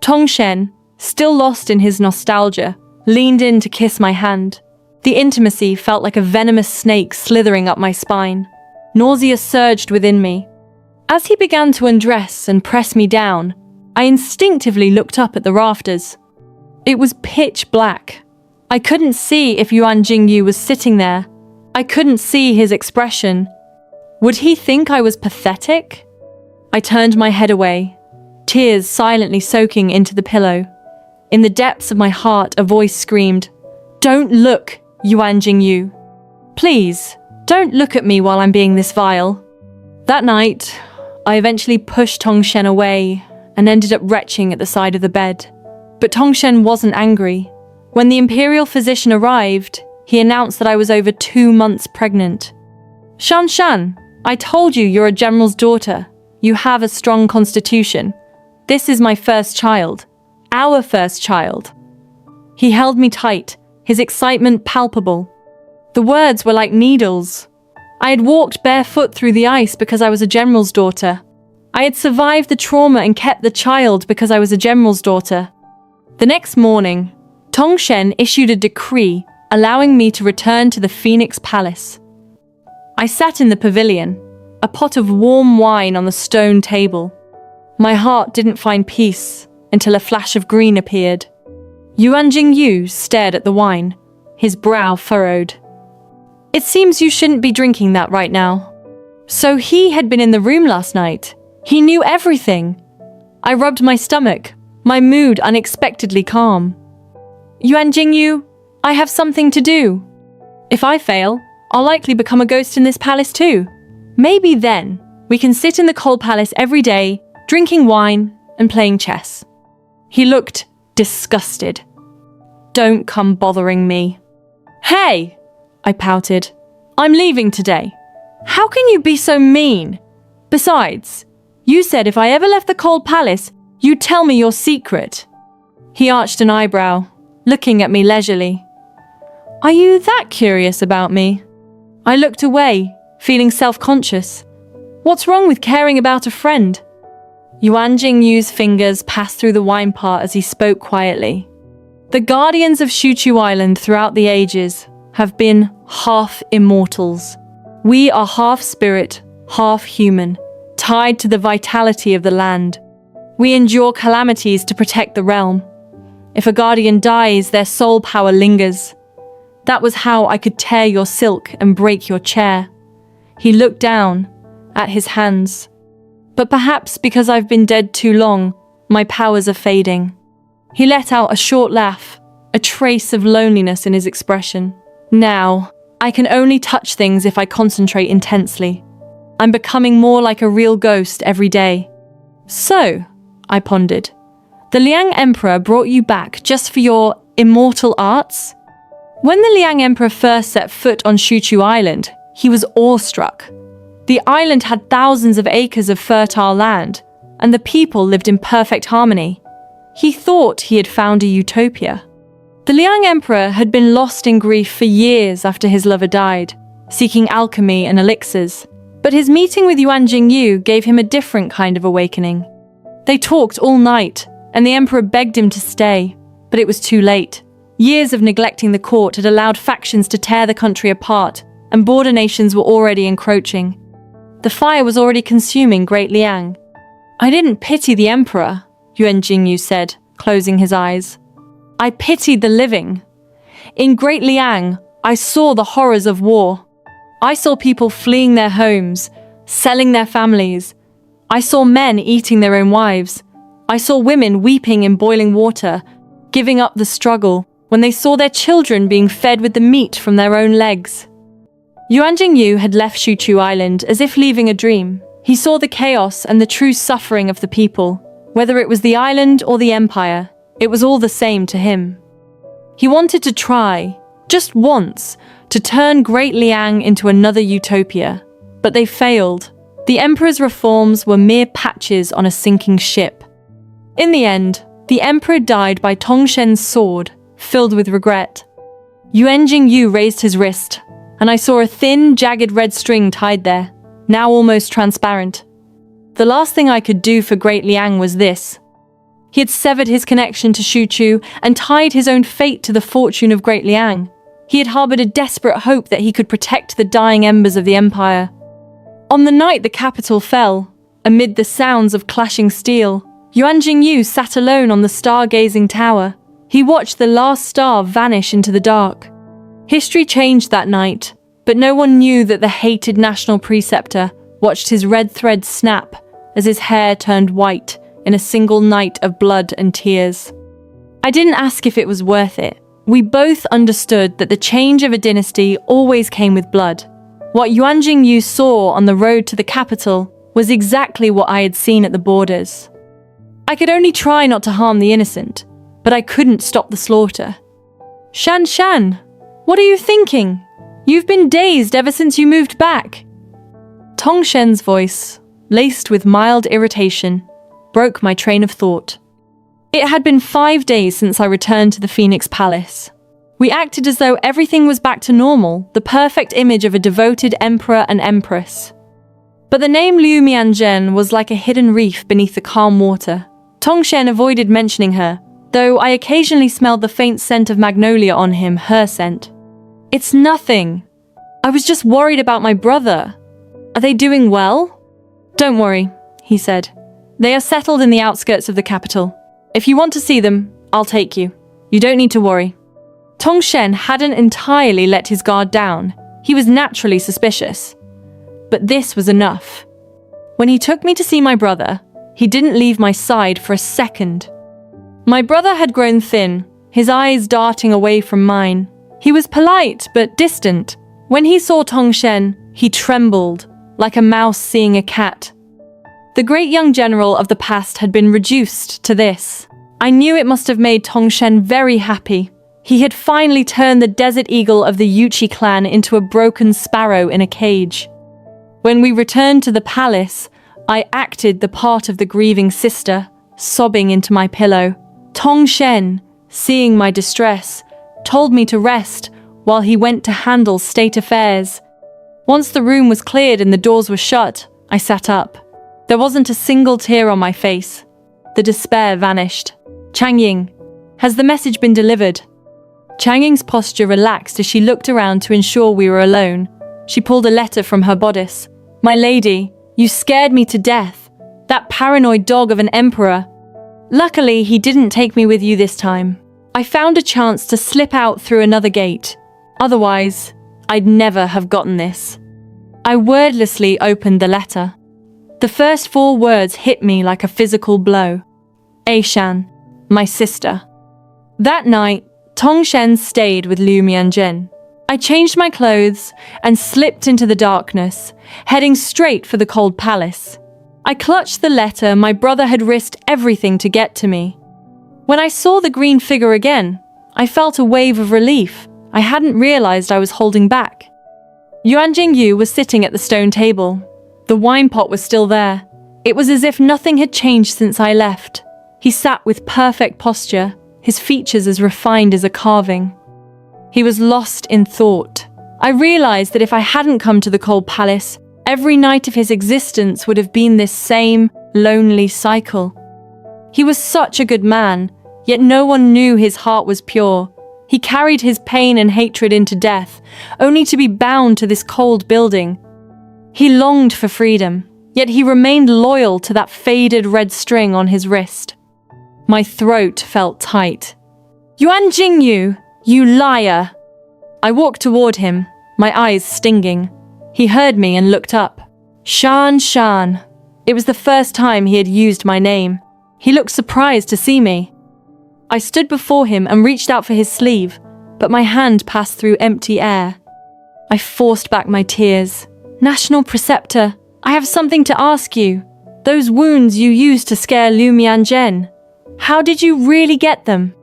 Speaker 1: Tongshen, still lost in his nostalgia, leaned in to kiss my hand. The intimacy felt like a venomous snake slithering up my spine. Nausea surged within me. As he began to undress and press me down, I instinctively looked up at the rafters. It was pitch black. I couldn't see if Yuan Jingyu was sitting there. I couldn't see his expression. Would he think I was pathetic? I turned my head away, tears silently soaking into the pillow. In the depths of my heart, a voice screamed, "Don't look, Yuan Jingyu. Please, don't look at me while I'm being this vile." That night, I eventually pushed Tongshen away and ended up retching at the side of the bed. But Tongshen wasn't angry. When the imperial physician arrived, he announced that I was over 2 months pregnant. Shan, I told you you're a general's daughter. You have a strong constitution. This is my first child. Our first child. He held me tight, his excitement palpable. The words were like needles. I had walked barefoot through the ice because I was a general's daughter. I had survived the trauma and kept the child because I was a general's daughter. The next morning, Tongshen issued a decree allowing me to return to the Phoenix Palace. I sat in the pavilion, a pot of warm wine on the stone table. My heart didn't find peace until a flash of green appeared. Yuan Jingyu stared at the wine, his brow furrowed. It seems you shouldn't be drinking that right now. So he had been in the room last night. He knew everything. I rubbed my stomach, my mood unexpectedly calm. Yuan Jingyu, I have something to do. If I fail, I'll likely become a ghost in this palace too. Maybe then we can sit in the cold palace every day, drinking wine and playing chess. He looked disgusted. Don't come bothering me. Hey, I pouted. I'm leaving today. How can you be so mean? Besides, you said if I ever left the cold palace, you'd tell me your secret. He arched an eyebrow, looking at me leisurely. Are you that curious about me? I looked away, feeling self-conscious. What's wrong with caring about a friend? Yuan Jingyu's fingers passed through the wine pot as he spoke quietly. The guardians of Shuchu Island throughout the ages have been half immortals. We are half spirit, half human, tied to the vitality of the land. We endure calamities to protect the realm. If a guardian dies, their soul power lingers. That was how I could tear your silk and break your chair. He looked down at his hands. But perhaps because I've been dead too long, my powers are fading. He let out a short laugh, a trace of loneliness in his expression. Now, I can only touch things if I concentrate intensely. I'm becoming more like a real ghost every day. So, I pondered, the Liang Emperor brought you back just for your immortal arts? When the Liang Emperor first set foot on Shuchu Island, he was awestruck. The island had thousands of acres of fertile land, and the people lived in perfect harmony. He thought he had found a utopia. The Liang Emperor had been lost in grief for years after his lover died, seeking alchemy and elixirs. But his meeting with Yuan Jingyu gave him a different kind of awakening. They talked all night, and the emperor begged him to stay, but it was too late. Years of neglecting the court had allowed factions to tear the country apart, and border nations were already encroaching. The fire was already consuming Great Liang. I didn't pity the emperor, Yuan Jingyu said, closing his eyes. I pitied the living. In Great Liang, I saw the horrors of war. I saw people fleeing their homes, selling their families. I saw men eating their own wives. I saw women weeping in boiling water, giving up the struggle when they saw their children being fed with the meat from their own legs. Yuan Jingyu had left Shuchu Island as if leaving a dream. He saw the chaos and the true suffering of the people. Whether it was the island or the empire, it was all the same to him. He wanted to try, just once, to turn Great Liang into another utopia. But they failed. The emperor's reforms were mere patches on a sinking ship. In the end, the emperor died by Tongshen's sword, filled with regret. Yuan Jingyu raised his wrist, and I saw a thin, jagged red string tied there, now almost transparent. The last thing I could do for Great Liang was this. He had severed his connection to Shuchu and tied his own fate to the fortune of Great Liang. He had harbored a desperate hope that he could protect the dying embers of the empire. On the night the capital fell, amid the sounds of clashing steel, Yuan Jingyu sat alone on the stargazing tower. He watched the last star vanish into the dark. History changed that night, but no one knew that the hated national preceptor watched his red thread snap as his hair turned white in a single night of blood and tears. I didn't ask if it was worth it. We both understood that the change of a dynasty always came with blood. What Yuan Jingyu saw on the road to the capital was exactly what I had seen at the borders. I could only try not to harm the innocent, but I couldn't stop the slaughter. Shan, what are you thinking? You've been dazed ever since you moved back. Tongshen's voice, laced with mild irritation, broke my train of thought. It had been 5 days since I returned to the Phoenix Palace. We acted as though everything was back to normal, the perfect image of a devoted emperor and empress. But the name Liu Mianzhen was like a hidden reef beneath the calm water. Tongshen avoided mentioning her, though I occasionally smelled the faint scent of magnolia on him, her scent. It's nothing. I was just worried about my brother. Are they doing well? Don't worry, he said. They are settled in the outskirts of the capital. If you want to see them, I'll take you. You don't need to worry. Tongshen hadn't entirely let his guard down. He was naturally suspicious. But this was enough. When he took me to see my brother, he didn't leave my side for a second. My brother had grown thin, his eyes darting away from mine. He was polite but distant. When he saw Tongshen, he trembled, like a mouse seeing a cat. The great young general of the past had been reduced to this. I knew it must have made Tongshen very happy. He had finally turned the desert eagle of the Yuchi clan into a broken sparrow in a cage. When we returned to the palace, I acted the part of the grieving sister, sobbing into my pillow. Tongshen, seeing my distress, told me to rest while he went to handle state affairs. Once the room was cleared and the doors were shut, I sat up. There wasn't a single tear on my face. The despair vanished. Changying, has the message been delivered? Changying's posture relaxed as she looked around to ensure we were alone. She pulled a letter from her bodice. My lady, you scared me to death. That paranoid dog of an emperor. Luckily, he didn't take me with you this time. I found a chance to slip out through another gate. Otherwise, I'd never have gotten this. I wordlessly opened the letter. The first 4 words hit me like a physical blow. Aishan, my sister. That night, Tongshen stayed with Liu Mianzhen. I changed my clothes and slipped into the darkness, heading straight for the cold palace. I clutched the letter my brother had risked everything to get to me. When I saw the green figure again, I felt a wave of relief. I hadn't realized I was holding back. Yuan Jingyu was sitting at the stone table. The wine pot was still there. It was as if nothing had changed since I left. He sat with perfect posture, his features as refined as a carving. He was lost in thought. I realized that if I hadn't come to the cold palace, every night of his existence would have been this same lonely cycle. He was such a good man, yet no one knew his heart was pure. He carried his pain and hatred into death, only to be bound to this cold building. He longed for freedom, yet he remained loyal to that faded red string on his wrist. My throat felt tight. Yuan Jingyu, you liar! I walked toward him, my eyes stinging. He heard me and looked up. Shan. It was the first time he had used my name. He looked surprised to see me. I stood before him and reached out for his sleeve, but my hand passed through empty air. I forced back my tears. National Preceptor, I have something to ask you. Those wounds you used to scare Liu Mianzhen, how did you really get them?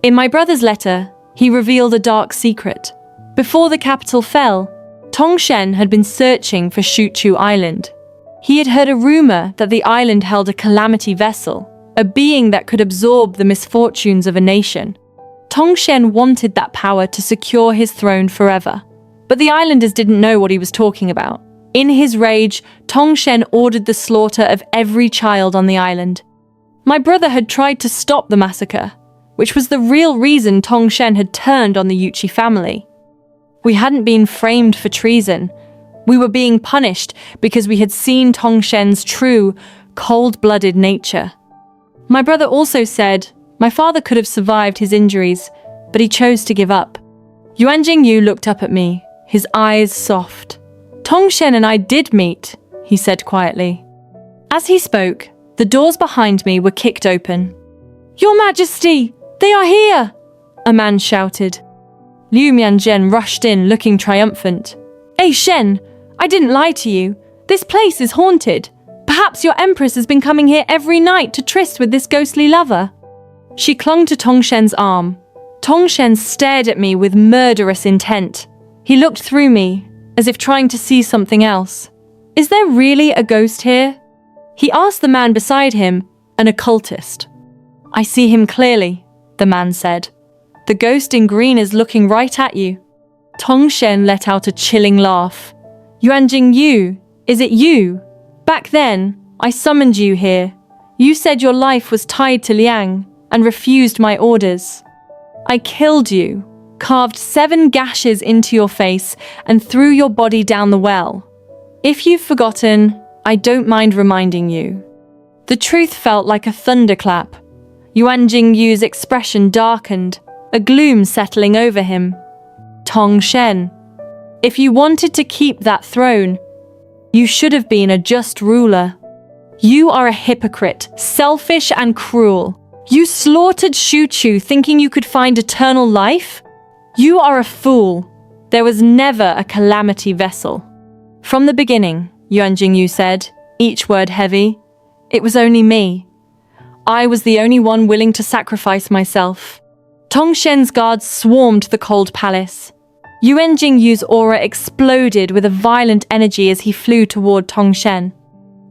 Speaker 1: In my brother's letter, he revealed a dark secret. Before the capital fell, Tongshen had been searching for Shuchu Island. He had heard a rumor that the island held a calamity vessel, a being that could absorb the misfortunes of a nation. Tongshen wanted that power to secure his throne forever. But the islanders didn't know what he was talking about. In his rage, Tongshen ordered the slaughter of every child on the island. My brother had tried to stop the massacre, which was the real reason Tongshen had turned on the Yuchi family. We hadn't been framed for treason. We were being punished because we had seen Tongshen's true, cold-blooded nature. My brother also said my father could have survived his injuries, but he chose to give up. Yuan Jingyu looked up at me, his eyes soft. Tongshen and I did meet, he said quietly. As he spoke, the doors behind me were kicked open. Your Majesty, they are here! A man shouted. Liu Mianzhen rushed in, looking triumphant. Hey Shen, I didn't lie to you. This place is haunted. Perhaps your Empress has been coming here every night to tryst with this ghostly lover. She clung to Tongshen's arm. Tongshen stared at me with murderous intent. He looked through me, as if trying to see something else. Is there really a ghost here? He asked the man beside him, an occultist. I see him clearly, the man said. The ghost in green is looking right at you. Tongshen let out a chilling laugh. Yuan Jingyu, is it you? Back then, I summoned you here. You said your life was tied to Liang and refused my orders. I killed you, carved 7 gashes into your face, and threw your body down the well. If you've forgotten, I don't mind reminding you. The truth felt like a thunderclap. Yuan Jingyu's expression darkened, a gloom settling over him. Tongshen, if you wanted to keep that throne, you should have been a just ruler. You are a hypocrite, selfish and cruel. You slaughtered Shuchu thinking you could find eternal life? You are a fool. There was never a calamity vessel. From the beginning, Yuan Jingyu said, each word heavy, it was only me. I was the only one willing to sacrifice myself. Tongshen's guards swarmed the cold palace. Yuan Jingyu's aura exploded with a violent energy as he flew toward Tongshen.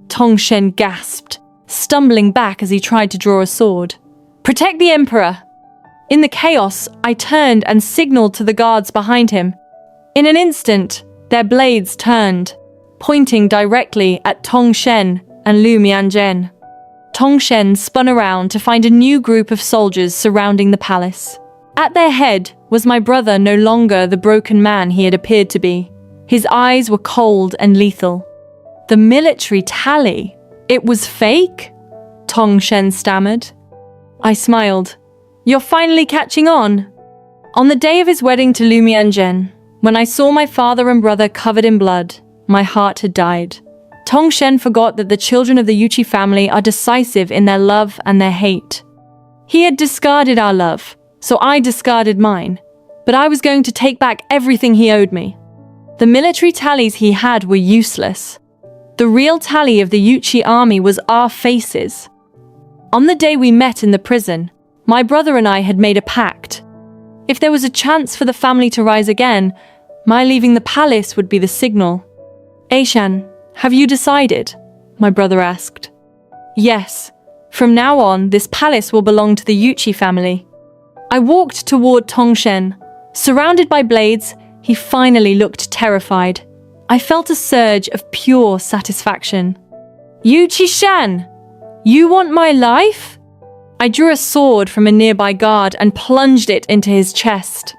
Speaker 1: Tongshen gasped, stumbling back as he tried to draw a sword. Protect the Emperor! In the chaos, I turned and signaled to the guards behind him. In an instant, their blades turned, pointing directly at Tongshen and Liu Mianzhen. Tongshen spun around to find a new group of soldiers surrounding the palace. At their head was my brother, no longer the broken man he had appeared to be. His eyes were cold and lethal. The military tally? It was fake? Tongshen stammered. I smiled. You're finally catching on. On the day of his wedding to Liu Mianzhen, when I saw my father and brother covered in blood, my heart had died. Tongshen forgot that the children of the Yuchi family are decisive in their love and their hate. He had discarded our love, so I discarded mine, but I was going to take back everything he owed me. The military tallies he had were useless. The real tally of the Yuchi army was our faces. On the day we met in the prison, my brother and I had made a pact. If there was a chance for the family to rise again, my leaving the palace would be the signal. Aishan, have you decided? My brother asked. Yes. From now on, this palace will belong to the Yuchi family. I walked toward Tongshen. Surrounded by blades, he finally looked terrified. I felt a surge of pure satisfaction. Yuchi Shan, you want my life? I drew a sword from a nearby guard and plunged it into his chest.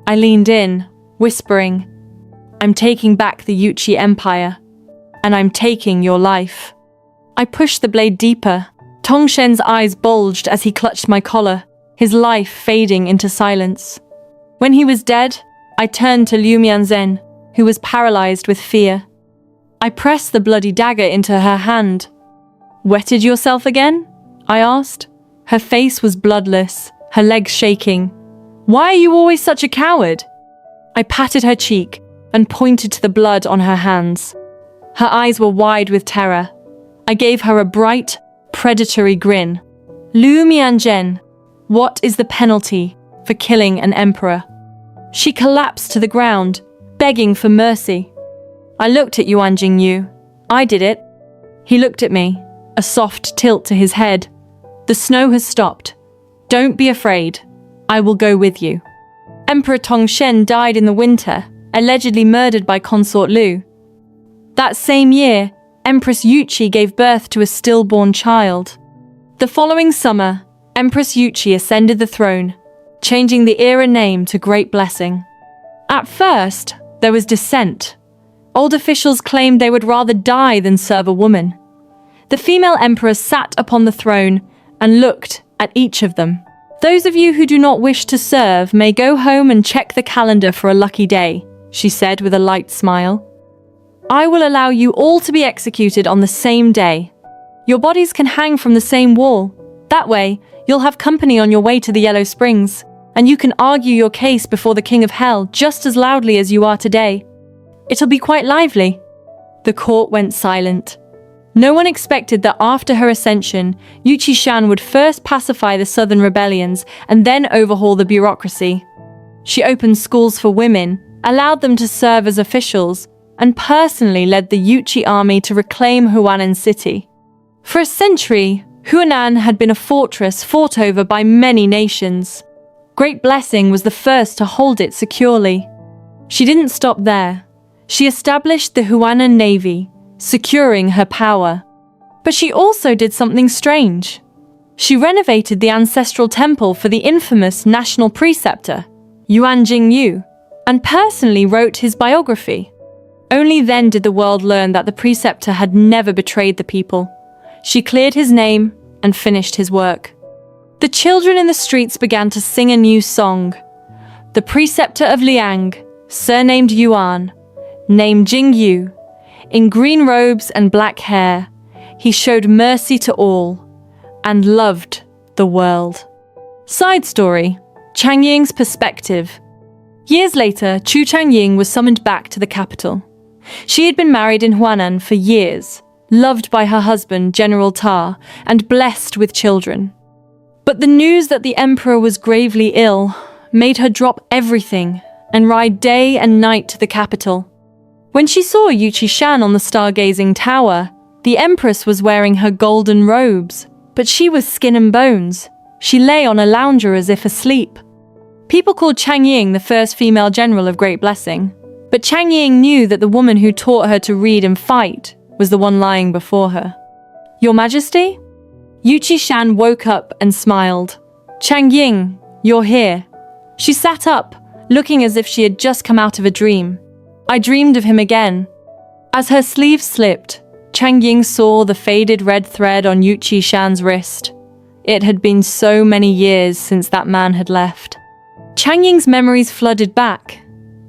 Speaker 1: I leaned in, whispering, I'm taking back the Yuchi Empire, and I'm taking your life. I pushed the blade deeper. Tongshen's eyes bulged as he clutched my collar, his life fading into silence. When he was dead, I turned to Liu Mianzhen, who was paralyzed with fear. I pressed the bloody dagger into her hand. Wetted yourself again? I asked. Her face was bloodless, her legs shaking. Why are you always such a coward? I patted her cheek, and pointed to the blood on her hands. Her eyes were wide with terror. I gave her a bright, predatory grin. Lu Mianzhen, what is the penalty for killing an emperor? She collapsed to the ground, begging for mercy. I looked at Yuan Jingyu. I did it. He looked at me, a soft tilt to his head. The snow has stopped. Don't be afraid. I will go with you. Emperor Tongshen died in the winter, allegedly murdered by Consort Lu. That same year, Empress Yuqi gave birth to a stillborn child. The following summer, Empress Yuqi ascended the throne, changing the era name to Great Blessing. At first, there was dissent. Old officials claimed they would rather die than serve a woman. The female emperor sat upon the throne and looked at each of them. Those of you who do not wish to serve may go home and check the calendar for a lucky day, she said with a light smile. I will allow you all to be executed on the same day. Your bodies can hang from the same wall. That way, you'll have company on your way to the Yellow Springs, and you can argue your case before the King of Hell just as loudly as you are today. It'll be quite lively. The court went silent. No one expected that after her ascension, Yuqi Shan would first pacify the southern rebellions and then overhaul the bureaucracy. She opened schools for women, allowed them to serve as officials, and personally led the Yuqi army to reclaim Huanan City. For a century, Huanan had been a fortress fought over by many nations. Great Blessing was the first to hold it securely. She didn't stop there. She established the Huanan Navy, securing her power. But she also did something strange. She renovated the ancestral temple for the infamous national preceptor, Yuan Jingyu, and personally wrote his biography. Only then did the world learn that the preceptor had never betrayed the people. She cleared his name and finished his work. The children in the streets began to sing a new song. The preceptor of Liang, surnamed Yuan, named Jingyu, in green robes and black hair, he showed mercy to all and loved the world. Side story, Chang Ying's perspective. Years later, Chu Changying was summoned back to the capital. She had been married in Huanan for years, loved by her husband, General Ta, and blessed with children. But the news that the emperor was gravely ill made her drop everything and ride day and night to the capital. When she saw Yuqi Shan on the stargazing tower, the empress was wearing her golden robes, but she was skin and bones. She lay on a lounger as if asleep. People called Chang Ying the first female general of Great Blessing, but Chang Ying knew that the woman who taught her to read and fight was the one lying before her. Your Majesty? Yuqi Shan woke up and smiled. Chang Ying, you're here. She sat up, looking as if she had just come out of a dream. I dreamed of him again. As her sleeve slipped, Chang Ying saw the faded red thread on Yuqi Shan's wrist. It had been so many years since that man had left. Chang Ying's memories flooded back.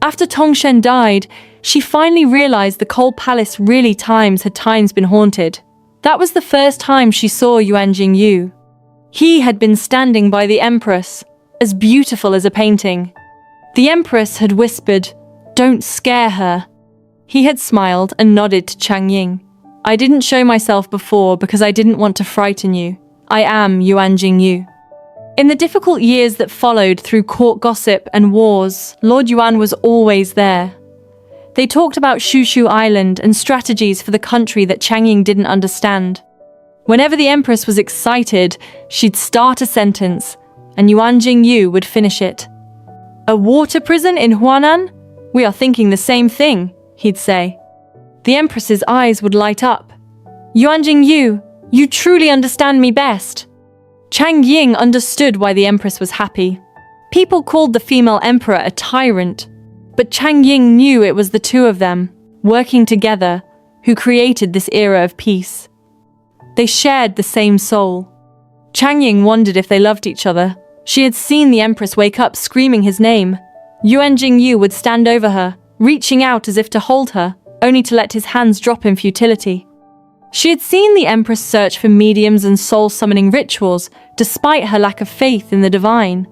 Speaker 1: After Tongshen died, she finally realized the cold palace really had times been haunted. That was the first time she saw Yuan Jingyu. He had been standing by the Empress, as beautiful as a painting. The Empress had whispered, "Don't scare her." He had smiled and nodded to Chang Ying. I didn't show myself before because I didn't want to frighten you. I am Yuan Jingyu. In the difficult years that followed through court gossip and wars, Lord Yuan was always there. They talked about Shushu Island and strategies for the country that Chang Ying didn't understand. Whenever the Empress was excited, she'd start a sentence, and Yuan Jingyu would finish it. "A water prison in Huanan? We are thinking the same thing," he'd say. The Empress's eyes would light up. "Yuan Jingyu, you truly understand me best." Chang Ying understood why the Empress was happy. People called the female emperor a tyrant, but Chang Ying knew it was the two of them, working together, who created this era of peace. They shared the same soul. Chang Ying wondered if they loved each other. She had seen the Empress wake up screaming his name. Yuan Jingyu would stand over her, reaching out as if to hold her, only to let his hands drop in futility. She had seen the Empress search for mediums and soul-summoning rituals, despite her lack of faith in the divine.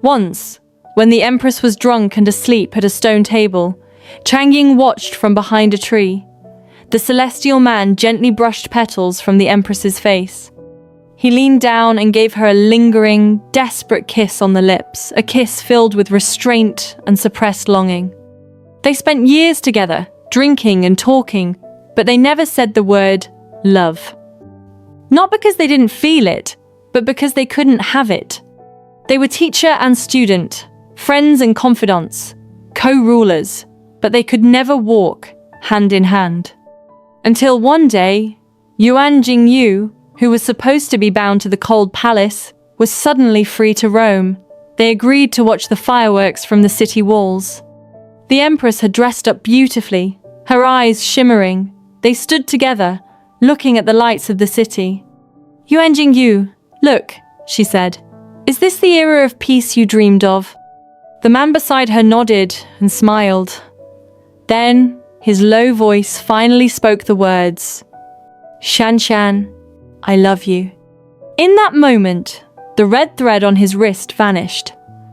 Speaker 1: Once, when the Empress was drunk and asleep at a stone table, Changying watched from behind a tree. The celestial man gently brushed petals from the Empress's face. He leaned down and gave her a lingering, desperate kiss on the lips, a kiss filled with restraint and suppressed longing. They spent years together, drinking and talking, but they never said the word love. Not because they didn't feel it, but because they couldn't have it. They were teacher and student, friends and confidants, co-rulers, but they could never walk hand in hand. Until one day, Yuan Jingyu, who was supposed to be bound to the cold palace, was suddenly free to roam. They agreed to watch the fireworks from the city walls. The Empress had dressed up beautifully, her eyes shimmering. They stood together, looking at the lights of the city. "Yuan Jingyu, look," she said. "Is this the era of peace you dreamed of?" The man beside her nodded and smiled. Then, his low voice finally spoke the words, "Shan Shan, I love you." In that moment, the red thread on his wrist vanished.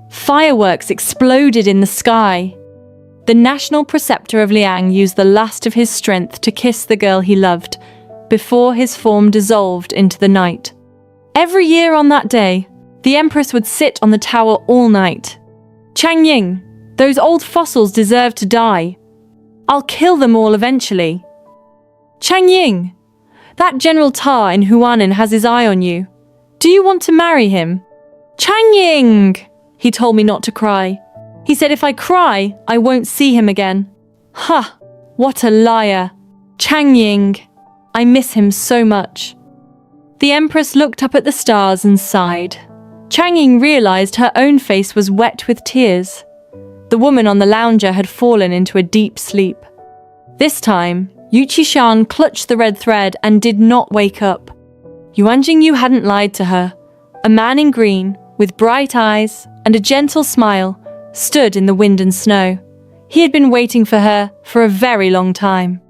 Speaker 1: Fireworks exploded in the sky. The national preceptor of Liang used the last of his strength to kiss the girl he loved, before his form dissolved into the night. Every year on that day, the Empress would sit on the tower all night. "Changying, those old fossils deserve to die. I'll kill them all eventually. Changying, that General Ta in Huanan has his eye on you. Do you want to marry him?" "Changying!" He told me not to cry. He said if I cry, I won't see him again. Ha! What a liar. Changying. I miss him so much. The Empress looked up at the stars and sighed. Changying realized her own face was wet with tears. The woman on the lounger had fallen into a deep sleep. This time, Yuchi-shan clutched the red thread and did not wake up. Yuan Jingyu hadn't lied to her. A man in green, with bright eyes and a gentle smile, stood in the wind and snow. He had been waiting for her for a very long time.